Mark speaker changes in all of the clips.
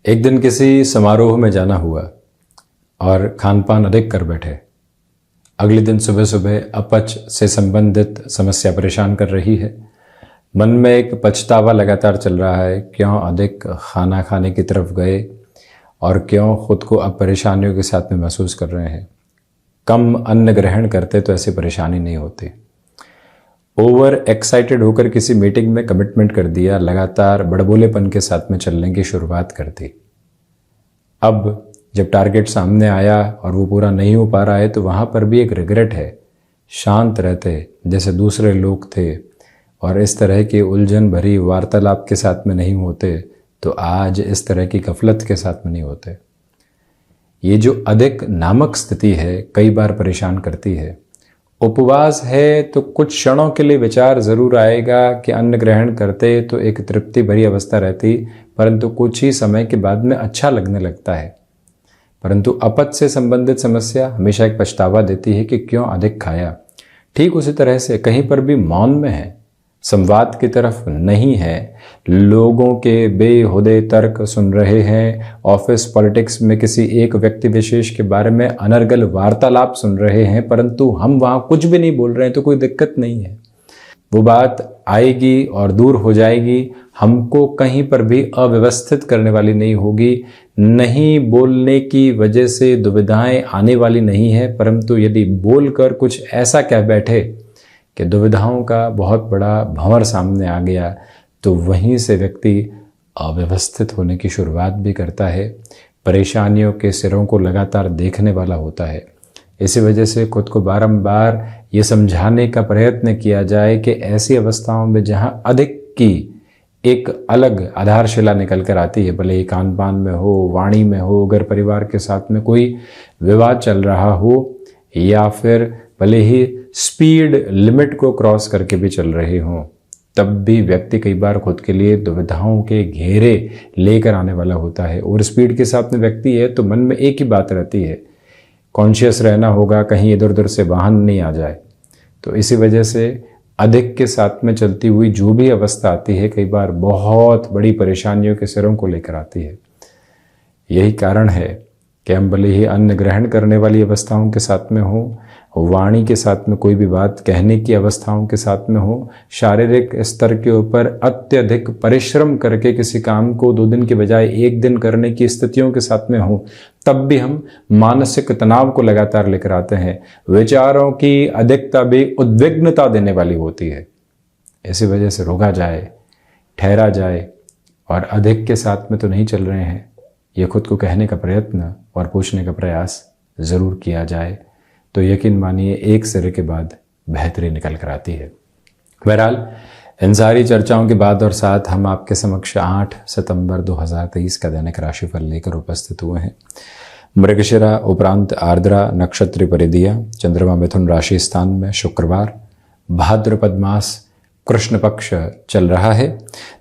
Speaker 1: एक दिन किसी समारोह में जाना हुआ और खान पान अधिक कर बैठे। अगले दिन सुबह सुबह अपच से संबंधित समस्या परेशान कर रही है। मन में एक पछतावा लगातार चल रहा है, क्यों अधिक खाना खाने की तरफ गए और क्यों खुद को अब परेशानियों के साथ में महसूस कर रहे हैं। कम अन्न ग्रहण करते तो ऐसी परेशानी नहीं होती। ओवर एक्साइटेड होकर किसी मीटिंग में कमिटमेंट कर दिया, लगातार बड़बोलेपन के साथ में चलने की शुरुआत कर दी। अब जब टारगेट सामने आया और वो पूरा नहीं हो पा रहा है तो वहाँ पर भी एक रिग्रेट है। शांत रहते जैसे दूसरे लोग थे और इस तरह की उलझन भरी वार्तालाप के साथ में नहीं होते तो आज इस तरह की गफलत के साथ में नहीं होते। ये जो अधिक नामक स्थिति है कई बार परेशान करती है। उपवास है तो कुछ क्षणों के लिए विचार जरूर आएगा कि अन्न ग्रहण करते तो एक तृप्ति भरी अवस्था रहती, परंतु कुछ ही समय के बाद में अच्छा लगने लगता है। परंतु अपच से संबंधित समस्या हमेशा एक पछतावा देती है कि क्यों अधिक खाया। ठीक उसी तरह से कहीं पर भी मौन में है, संवाद की तरफ नहीं है, लोगों के बेहुदे तर्क सुन रहे हैं, ऑफिस पॉलिटिक्स में किसी एक व्यक्ति विशेष के बारे में अनर्गल वार्तालाप सुन रहे हैं, परंतु हम वहां कुछ भी नहीं बोल रहे हैं तो कोई दिक्कत नहीं है। वो बात आएगी और दूर हो जाएगी, हमको कहीं पर भी अव्यवस्थित करने वाली नहीं होगी। नहीं बोलने की वजह से दुविधाएं आने वाली नहीं है, परंतु यदि बोलकर कुछ ऐसा कह बैठे कि दुविधाओं का बहुत बड़ा भंवर सामने आ गया तो वहीं से व्यक्ति अव्यवस्थित होने की शुरुआत भी करता है, परेशानियों के सिरों को लगातार देखने वाला होता है। इसी वजह से खुद को बारंबार ये समझाने का प्रयत्न किया जाए कि ऐसी अवस्थाओं में जहाँ अधिक की एक अलग आधारशिला निकल कर आती है, भले ही खान पान में हो, वाणी में हो, अगर परिवार के साथ में कोई विवाद चल रहा हो या फिर भले ही स्पीड लिमिट को क्रॉस करके भी चल रहे हों, तब भी व्यक्ति कई बार खुद के लिए दुविधाओं के घेरे लेकर आने वाला होता है। और स्पीड के साथ में व्यक्ति है तो मन में एक ही बात रहती है, कॉन्शियस रहना होगा कहीं इधर उधर से वाहन नहीं आ जाए। तो इसी वजह से अधिक के साथ में चलती हुई जो भी अवस्था आती है कई बार बहुत बड़ी परेशानियों के सिरों को लेकर आती है। यही कारण है कि हम भले ही अन्न ग्रहण करने वाली अवस्थाओं के साथ में हो, वाणी के साथ में कोई भी बात कहने की अवस्थाओं के साथ में हो, शारीरिक स्तर के ऊपर अत्यधिक परिश्रम करके किसी काम को 2 दिन के बजाय 1 दिन करने की स्थितियों के साथ में हो, तब भी हम मानसिक तनाव को लगातार लेकर आते हैं। विचारों की अधिकता भी उद्विग्नता देने वाली होती है। इसी वजह से रोका जाए, ठहरा जाए और अधिक के साथ में तो नहीं चल रहे हैं, ये खुद को कहने का प्रयत्न और पूछने का प्रयास ज़रूर किया जाए तो यकीन मानिए एक सिरे के बाद बेहतरी निकल कर आती है। बहरहाल इन सारी चर्चाओं के बाद और साथ हम आपके समक्ष 8 सितंबर 2023 का दैनिक राशिफल लेकर उपस्थित हुए हैं। मृगशिरा उपरांत आर्द्रा नक्षत्र परिधिया, चंद्रमा मिथुन राशि स्थान में, शुक्रवार, भाद्रपद मास कृष्ण पक्ष चल रहा है।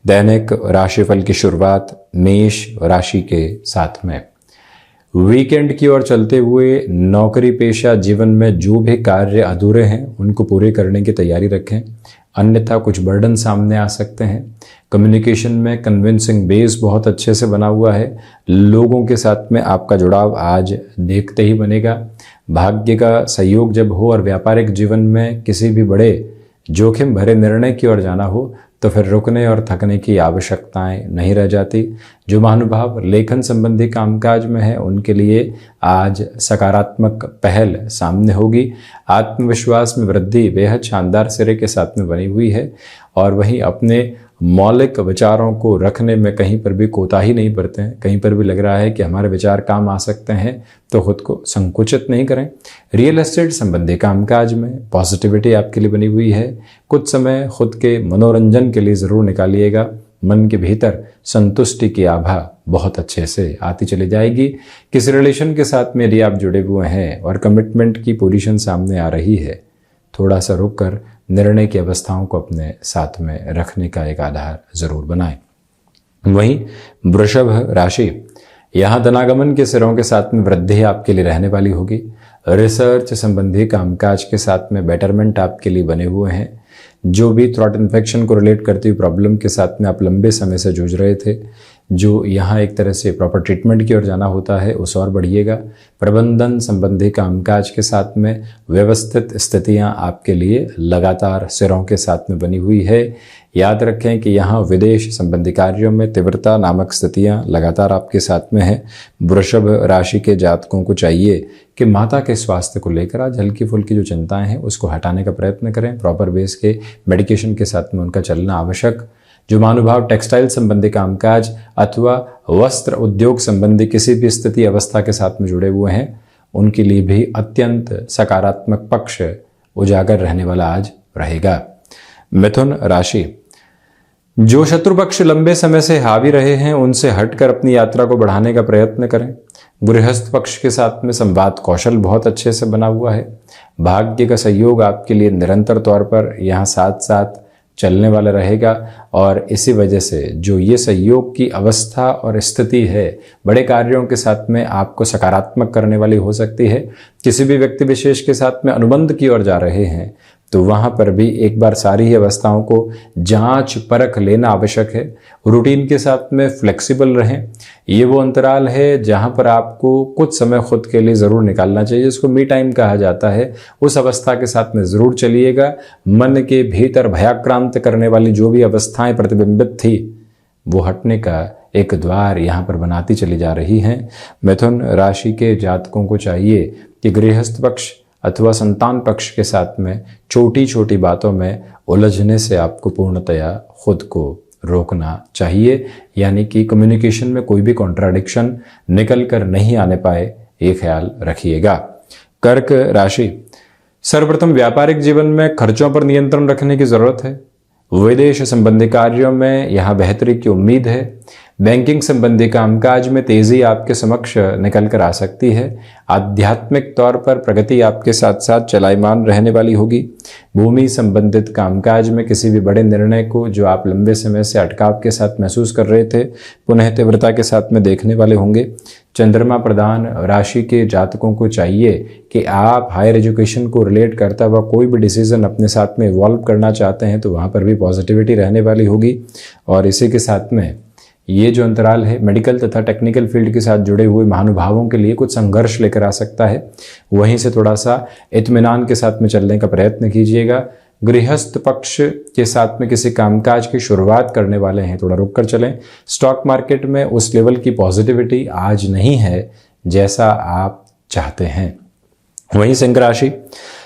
Speaker 1: दैनिक राशिफल की शुरुआत मेष राशि के साथ में। वीकेंड की ओर चलते हुए नौकरी पेशा जीवन में जो भी कार्य अधूरे हैं उनको पूरे करने की तैयारी रखें, अन्यथा कुछ बर्डन सामने आ सकते हैं। कम्युनिकेशन में कन्विंसिंग बेस बहुत अच्छे से बना हुआ है। लोगों के साथ में आपका जुड़ाव आज देखते ही बनेगा। भाग्य का सहयोग जब हो और व्यापारिक जीवन में किसी भी बड़े जोखिम भरे निर्णय की ओर जाना हो तो फिर रुकने और थकने की आवश्यकताएं नहीं रह जाती। जो महानुभाव लेखन संबंधी कामकाज में है उनके लिए आज सकारात्मक पहल सामने होगी। आत्मविश्वास में वृद्धि बेहद शानदार सिरे के साथ में बनी हुई है और वहीं अपने मौलिक विचारों को रखने में कहीं पर भी कोताही नहीं बरतें। कहीं पर भी लग रहा है कि हमारे विचार काम आ सकते हैं तो खुद को संकुचित नहीं करें। रियल एस्टेट संबंधी कामकाज में पॉजिटिविटी आपके लिए बनी हुई है। कुछ समय खुद के मनोरंजन के लिए ज़रूर निकालिएगा। मन के भीतर संतुष्टि की आभा बहुत अच्छे से आती चली जाएगी। किसी रिलेशन के साथ में यदि आप जुड़े हुए हैं और कमिटमेंट की पोजीशन सामने आ रही है, थोड़ा सा रुक कर निर्णय की अवस्थाओं को अपने साथ में रखने का एक आधार जरूर बनाएं। वहीं वृषभ राशि, यहाँ धनागमन के सिरों के साथ में वृद्धि आपके लिए रहने वाली होगी। रिसर्च संबंधी कामकाज के साथ में बेटरमेंट आपके लिए बने हुए हैं। जो भी थ्रोट इन्फेक्शन को रिलेट करती हुई प्रॉब्लम के साथ में आप लंबे समय से जूझ रहे थे, जो यहाँ एक तरह से प्रॉपर ट्रीटमेंट की ओर जाना होता है उस और बढ़िएगा। प्रबंधन संबंधी कामकाज के साथ में व्यवस्थित स्थितियाँ आपके लिए लगातार सिरों के साथ में बनी हुई है। याद रखें कि यहाँ विदेश संबंधी कार्यों में तीव्रता नामक स्थितियाँ लगातार आपके साथ में है। वृषभ राशि के जातकों को चाहिए कि माता के स्वास्थ्य को लेकर आज हल्की फुल्की जो चिंताएं हैं उसको हटाने का प्रयत्न करें। प्रॉपर बेस के मेडिकेशन के साथ में उनका चलना आवश्यक। जो महानुभाव टेक्सटाइल संबंधी कामकाज अथवा वस्त्र उद्योग संबंधी किसी भी स्थिति अवस्था के साथ में जुड़े हुए हैं उनके लिए भी अत्यंत सकारात्मक पक्ष उजागर रहने वाला आज रहेगा। मिथुन राशि, जो शत्रु पक्ष लंबे समय से हावी रहे हैं उनसे हटकर अपनी यात्रा को बढ़ाने का प्रयत्न करें। गृहस्थ पक्ष के साथ में संवाद कौशल बहुत अच्छे से बना हुआ है। भाग्य का सहयोग आपके लिए निरंतर तौर पर यहाँ साथ साथ चलने वाला रहेगा और इसी वजह से जो ये सहयोग की अवस्था और स्थिति है बड़े कार्यों के साथ में आपको सकारात्मक करने वाली हो सकती है। किसी भी व्यक्ति विशेष के साथ में अनुबंध की ओर जा रहे हैं तो वहाँ पर भी एक बार सारी ही अवस्थाओं को जांच परख लेना आवश्यक है। रूटीन के साथ में फ्लेक्सिबल रहें। ये वो अंतराल है जहाँ पर आपको कुछ समय खुद के लिए ज़रूर निकालना चाहिए, जिसको मी टाइम कहा जाता है। उस अवस्था के साथ में ज़रूर चलिएगा। मन के भीतर भयाक्रांत करने वाली जो भी अवस्थाएं प्रतिबिंबित थी वो हटने का एक द्वार यहाँ पर बनाती चली जा रही हैं। मिथुन राशि के जातकों को चाहिए कि गृहस्थ पक्ष अथवा संतान पक्ष के साथ में छोटी छोटी बातों में उलझने से आपको पूर्णतया खुद को रोकना चाहिए, यानी कि कम्युनिकेशन में कोई भी कॉन्ट्राडिक्शन निकल कर नहीं आने पाए, ये ख्याल रखिएगा। कर्क राशि, सर्वप्रथम व्यापारिक जीवन में खर्चों पर नियंत्रण रखने की जरूरत है। विदेश संबंधी कार्यों में यहाँ बेहतरी की उम्मीद है। बैंकिंग संबंधी कामकाज में तेजी आपके समक्ष निकल कर आ सकती है। आध्यात्मिक तौर पर प्रगति आपके साथ साथ चलायमान रहने वाली होगी। भूमि संबंधित कामकाज में किसी भी बड़े निर्णय को जो आप लंबे समय से अटकाव के साथ महसूस कर रहे थे पुनः तीव्रता के साथ में देखने वाले होंगे। चंद्रमा प्रधान राशि के जातकों को चाहिए कि आप हायर एजुकेशन को रिलेट करता हुआ कोई भी डिसीजन अपने साथ में इवॉल्व करना चाहते हैं तो वहाँ पर भी पॉजिटिविटी रहने वाली होगी। और इसी के साथ में ये जो अंतराल है मेडिकल तथा टेक्निकल फील्ड के साथ जुड़े हुए महानुभावों के लिए कुछ संघर्ष लेकर आ सकता है। वहीं से थोड़ा सा इत्मीनान के साथ में चलने का प्रयत्न कीजिएगा। गृहस्थ पक्ष के साथ में किसी कामकाज की शुरुआत करने वाले हैं, थोड़ा रुक कर चलें। स्टॉक मार्केट में उस लेवल की पॉजिटिविटी आज नहीं है जैसा आप चाहते हैं। वहीं सिंह राशि,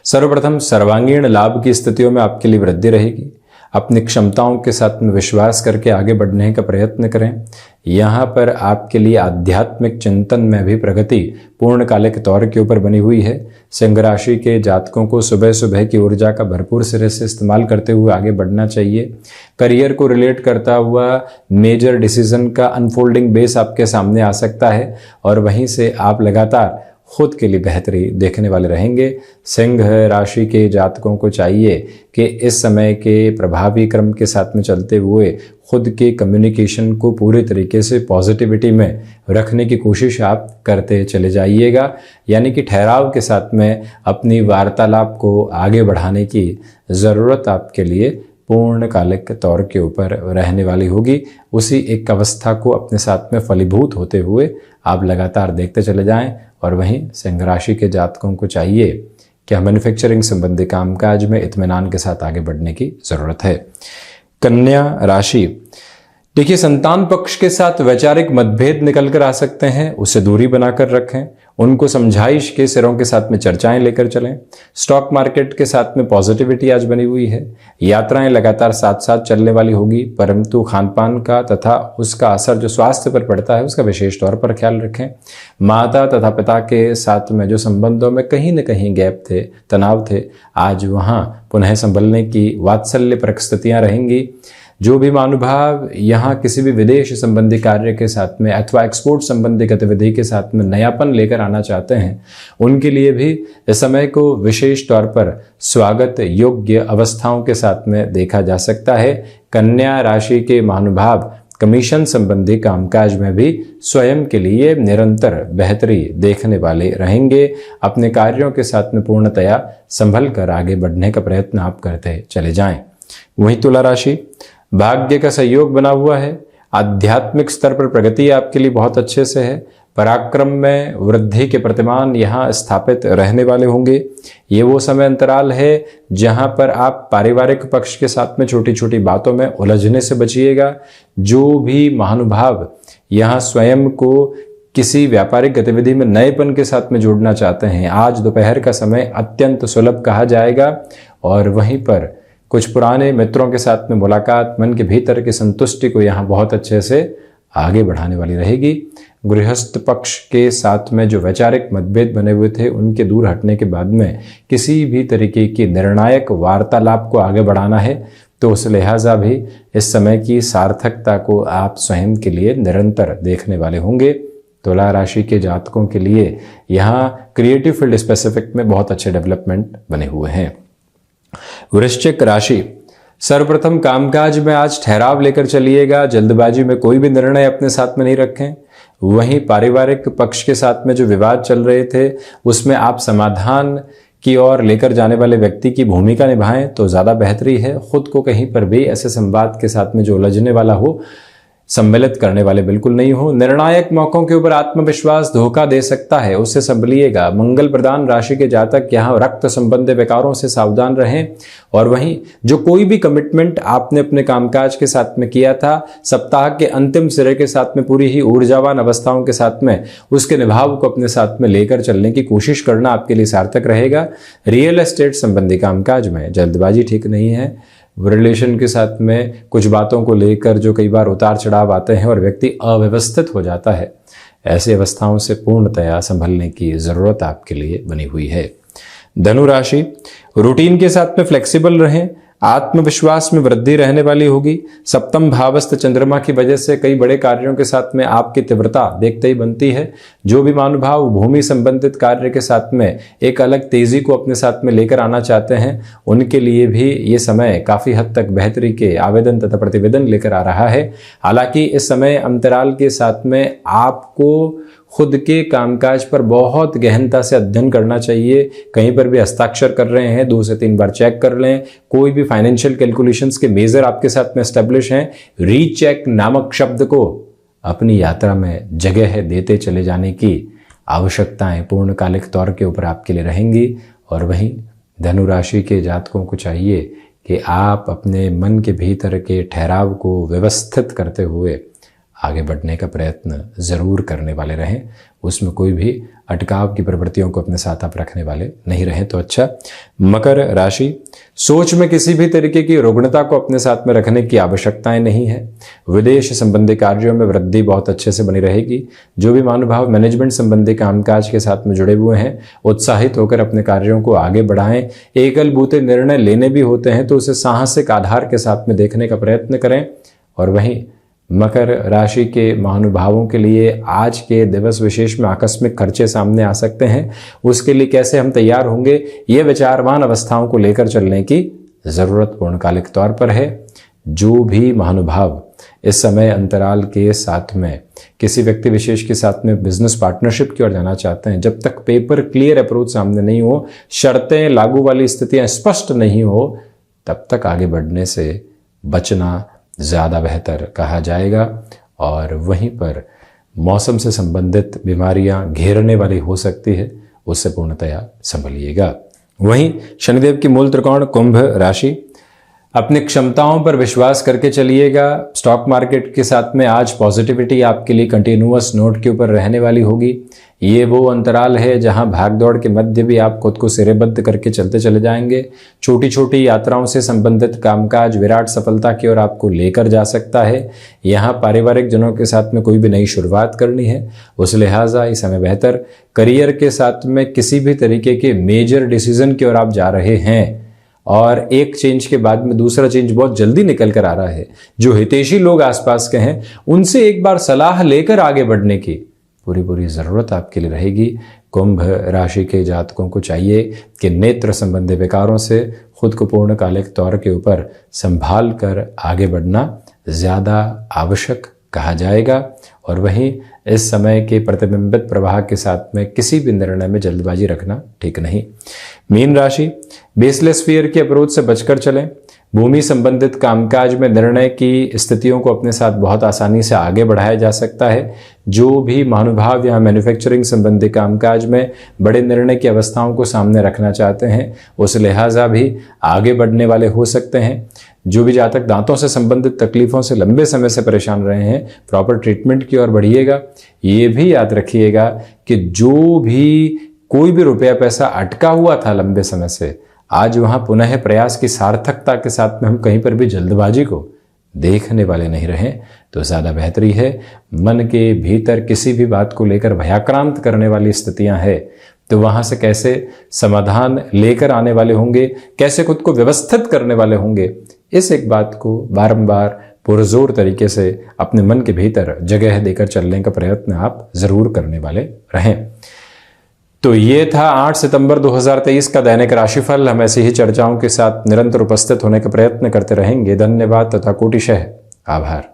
Speaker 1: सर्वप्रथम सर्वांगीण लाभ की स्थितियों में आपके लिए वृद्धि रहेगी। अपनी क्षमताओं के साथ में विश्वास करके आगे बढ़ने का प्रयत्न करें। यहाँ पर आपके लिए आध्यात्मिक चिंतन में भी प्रगति पूर्णकालिक तौर के ऊपर बनी हुई है। सिंह राशि के जातकों को सुबह सुबह की ऊर्जा का भरपूर सिरे से इस्तेमाल करते हुए आगे बढ़ना चाहिए। करियर को रिलेट करता हुआ मेजर डिसीजन का अनफोल्डिंग बेस आपके सामने आ सकता है और वहीं से आप लगातार खुद के लिए बेहतरी देखने वाले रहेंगे। सिंह राशि के जातकों को चाहिए कि इस समय के प्रभावी क्रम के साथ में चलते हुए खुद के कम्युनिकेशन को पूरे तरीके से पॉजिटिविटी में रखने की कोशिश आप करते चले जाइएगा, यानी कि ठहराव के साथ में अपनी वार्तालाप को आगे बढ़ाने की ज़रूरत आपके लिए पूर्णकालिक तौर के ऊपर रहने वाली होगी। उसी एक अवस्था को अपने साथ में फलीभूत होते हुए आप लगातार देखते चले जाएं। और वहीं सिंह राशि के जातकों को चाहिए कि मैन्युफैक्चरिंग संबंधी कामकाज में इत्मीनान के साथ आगे बढ़ने की ज़रूरत है। कन्या राशि, देखिए संतान पक्ष के साथ वैचारिक मतभेद निकल कर आ सकते हैं, उससे दूरी बनाकर रखें। उनको समझाइश के सिरों के साथ में चर्चाएं लेकर चलें। स्टॉक मार्केट के साथ में पॉजिटिविटी आज बनी हुई है। यात्राएं लगातार साथ साथ चलने वाली होगी, परंतु खानपान का तथा उसका असर जो स्वास्थ्य पर पड़ता है उसका विशेष तौर पर ख्याल रखें। माता तथा पिता के साथ में जो संबंधों में कहीं न कहीं गैप थे, तनाव थे, आज वहाँ पुनः संभलने की वात्सल्य परिस्थितियाँ रहेंगी। जो भी महानुभाव यहाँ किसी भी विदेश संबंधी कार्य के साथ में अथवा एक्सपोर्ट संबंधी गतिविधि के साथ में नयापन लेकर आना चाहते हैं उनके लिए भी इस समय को विशेष तौर पर स्वागत योग्य अवस्थाओं के साथ में देखा जा सकता है। कन्या राशि के महानुभाव कमीशन संबंधी कामकाज में भी स्वयं के लिए निरंतर बेहतरी देखने वाले रहेंगे। अपने कार्यों के साथ में पूर्णतया संभल कर आगे बढ़ने का प्रयत्न आप करते चले जाएं। वहीं तुला राशि, भाग्य का सहयोग बना हुआ है। आध्यात्मिक स्तर पर प्रगति आपके लिए बहुत अच्छे से है। पराक्रम में वृद्धि के प्रतिमान यहाँ स्थापित रहने वाले होंगे। ये वो समय अंतराल है जहाँ पर आप पारिवारिक पक्ष के साथ में छोटी छोटी बातों में उलझने से बचिएगा। जो भी महानुभाव यहाँ स्वयं को किसी व्यापारिक गतिविधि में नएपन के साथ में जोड़ना चाहते हैं, आज दोपहर का समय अत्यंत सुलभ कहा जाएगा। और वहीं पर कुछ पुराने मित्रों के साथ में मुलाकात मन के भीतर की संतुष्टि को यहाँ बहुत अच्छे से आगे बढ़ाने वाली रहेगी। गृहस्थ पक्ष के साथ में जो वैचारिक मतभेद बने हुए थे उनके दूर हटने के बाद में किसी भी तरीके की निर्णायक वार्तालाप को आगे बढ़ाना है, तो उस लिहाजा भी इस समय की सार्थकता को आप स्वयं के लिए निरंतर देखने वाले होंगे। तुला राशि के जातकों के लिए यहाँ क्रिएटिव फील्ड स्पेसिफिक में बहुत अच्छे डेवलपमेंट बने हुए हैं। वृश्चिक राशि, सर्वप्रथम कामकाज में आज ठहराव लेकर चलिएगा, जल्दबाजी में कोई भी निर्णय अपने साथ में नहीं रखें। वहीं पारिवारिक पक्ष के साथ में जो विवाद चल रहे थे उसमें आप समाधान की ओर लेकर जाने वाले व्यक्ति की भूमिका निभाएं तो ज़्यादा बेहतरी है। खुद को कहीं पर भी ऐसे संवाद के साथ में जो उलझने वाला हो, सम्मिलित करने वाले बिल्कुल नहीं हो। निर्णायक मौकों के ऊपर आत्मविश्वास धोखा दे सकता है, उससे संभलिएगा। मंगल प्रदान राशि के जातक यहाँ रक्त संबंधी विकारों से सावधान रहें। और वहीं जो कोई भी कमिटमेंट आपने अपने कामकाज के साथ में किया था, सप्ताह के अंतिम सिरे के साथ में पूरी ही ऊर्जावान अवस्थाओं के साथ में उसके निभाव को अपने साथ में लेकर चलने की कोशिश करना आपके लिए सार्थक रहेगा। रियल एस्टेट संबंधी कामकाज में जल्दबाजी ठीक नहीं है। रिलेशन के साथ में कुछ बातों को लेकर जो कई बार उतार चढ़ाव आते हैं और व्यक्ति अव्यवस्थित हो जाता है, ऐसी अवस्थाओं से पूर्णतया संभलने की जरूरत आपके लिए बनी हुई है। धनु राशि, रूटीन के साथ में फ्लेक्सिबल रहें, आत्मविश्वास में वृद्धि रहने वाली होगी। सप्तम भावस्थ चंद्रमा की वजह से कई बड़े कार्यों के साथ में आपकी तीव्रता देखते ही बनती है। जो भी महानुभाव भूमि संबंधित कार्य के साथ में एक अलग तेजी को अपने साथ में लेकर आना चाहते हैं, उनके लिए भी ये समय काफी हद तक बेहतरी के आवेदन तथा प्रतिवेदन लेकर आ रहा है। हालांकि इस समय अंतराल के साथ में आपको खुद के कामकाज पर बहुत गहनता से अध्ययन करना चाहिए। कहीं पर भी हस्ताक्षर कर रहे हैं 2 से 3 बार चेक कर लें। कोई भी फाइनेंशियल कैलकुलेशंस के मेजर आपके साथ में एस्टेब्लिश हैं, रीचेक नामक शब्द को अपनी यात्रा में जगह देते चले जाने की आवश्यकताएं पूर्णकालिक तौर के ऊपर आपके लिए रहेंगी। और वहीं धनु राशि के जातकों को चाहिए कि आप अपने मन के भीतर के ठहराव को व्यवस्थित करते हुए आगे बढ़ने का प्रयत्न जरूर करने वाले रहें। उसमें कोई भी अटकाव की प्रवृत्तियों को अपने साथ आप रखने वाले नहीं रहें तो अच्छा। मकर राशि, सोच में किसी भी तरीके की रुग्णता को अपने साथ में रखने की आवश्यकताएं नहीं है। विदेश संबंधी कार्यों में वृद्धि बहुत अच्छे से बनी रहेगी। जो भी महानुभाव मैनेजमेंट संबंधी कामकाज के साथ में जुड़े हुए हैं, उत्साहित होकर अपने कार्यों को आगे बढ़ाएं। एकल बूते निर्णय लेने भी होते हैं तो उसे साहसिक आधार के साथ में देखने का प्रयत्न करें। और वहीं मकर राशि के महानुभावों के लिए आज के दिवस विशेष में आकस्मिक खर्चे सामने आ सकते हैं। उसके लिए कैसे हम तैयार होंगे, ये विचारवान अवस्थाओं को लेकर चलने की जरूरत पूर्णकालिक तौर पर है। जो भी महानुभाव इस समय अंतराल के साथ में किसी व्यक्ति विशेष के साथ में बिजनेस पार्टनरशिप की ओर जाना चाहते हैं, जब तक पेपर क्लियर अप्रोच सामने नहीं हो, शर्तें लागू वाली स्थितियां स्पष्ट नहीं हो, तब तक आगे बढ़ने से बचना ज़्यादा बेहतर कहा जाएगा। और वहीं पर मौसम से संबंधित बीमारियां घेरने वाली हो सकती है, उससे पूर्णतया संभलिएगा। वहीं शनिदेव की मूल त्रिकोण कुंभ राशि, अपनी क्षमताओं पर विश्वास करके चलिएगा। स्टॉक मार्केट के साथ में आज पॉजिटिविटी आपके लिए कंटिन्यूअस नोट के ऊपर रहने वाली होगी। ये वो अंतराल है जहां भागदौड़ के मध्य भी आप खुद को सिरेबद्ध करके चलते चले जाएंगे। छोटी छोटी यात्राओं से संबंधित कामकाज विराट सफलता की ओर आपको लेकर जा सकता है। यहाँ पारिवारिक जनों के साथ में कोई भी नई शुरुआत करनी है, उस लिहाजा इस समय बेहतर। करियर के साथ में किसी भी तरीके के मेजर डिसीजन की ओर आप जा रहे हैं और एक चेंज के बाद में दूसरा चेंज बहुत जल्दी निकल कर आ रहा है। जो हितैषी लोग आसपास के हैं उनसे एक बार सलाह लेकर आगे बढ़ने की पूरी ज़रूरत आपके लिए रहेगी। कुंभ राशि के जातकों को चाहिए कि नेत्र संबंधी विकारों से खुद को पूर्णकालिक तौर के ऊपर संभाल कर आगे बढ़ना ज़्यादा आवश्यक कहा जाएगा। और वहीं इस समय के प्रतिबिंबित प्रवाह के साथ में किसी भी निर्णय में जल्दबाजी रखना ठीक नहीं। मीन राशि, बेसलेस फियर की अप्रोच से बचकर चलें। भूमि संबंधित कामकाज में निर्णय की स्थितियों को अपने साथ बहुत आसानी से आगे बढ़ाया जा सकता है। जो भी महानुभाव या मैन्युफैक्चरिंग संबंधी कामकाज में बड़े निर्णय की अवस्थाओं को सामने रखना चाहते हैं, उस लिहाजा भी आगे बढ़ने वाले हो सकते हैं। जो भी जातक दांतों से संबंधित तकलीफों से लंबे समय से परेशान रहे हैं, प्रॉपर ट्रीटमेंट की ओर बढ़िएगा। ये भी याद रखिएगा कि जो भी कोई भी रुपया पैसा अटका हुआ था लंबे समय से, आज वहां पुनः प्रयास की सार्थकता के साथ में हम कहीं पर भी जल्दबाजी को देखने वाले नहीं रहे तो ज़्यादा बेहतरी है। मन के भीतर किसी भी बात को लेकर भयाक्रांत करने वाली स्थितियां हैं तो वहां से कैसे समाधान लेकर आने वाले होंगे, कैसे खुद को व्यवस्थित करने वाले होंगे, इस एक बात को बारंबार पुरजोर तरीके से अपने मन के भीतर जगह देकर चलने का प्रयत्न आप जरूर करने वाले रहें। तो ये था 8 सितंबर 2023 का दैनिक राशिफल। हम ऐसी ही चर्चाओं के साथ निरंतर उपस्थित होने का प्रयत्न करते रहेंगे। धन्यवाद तथा कोटिशः आभार।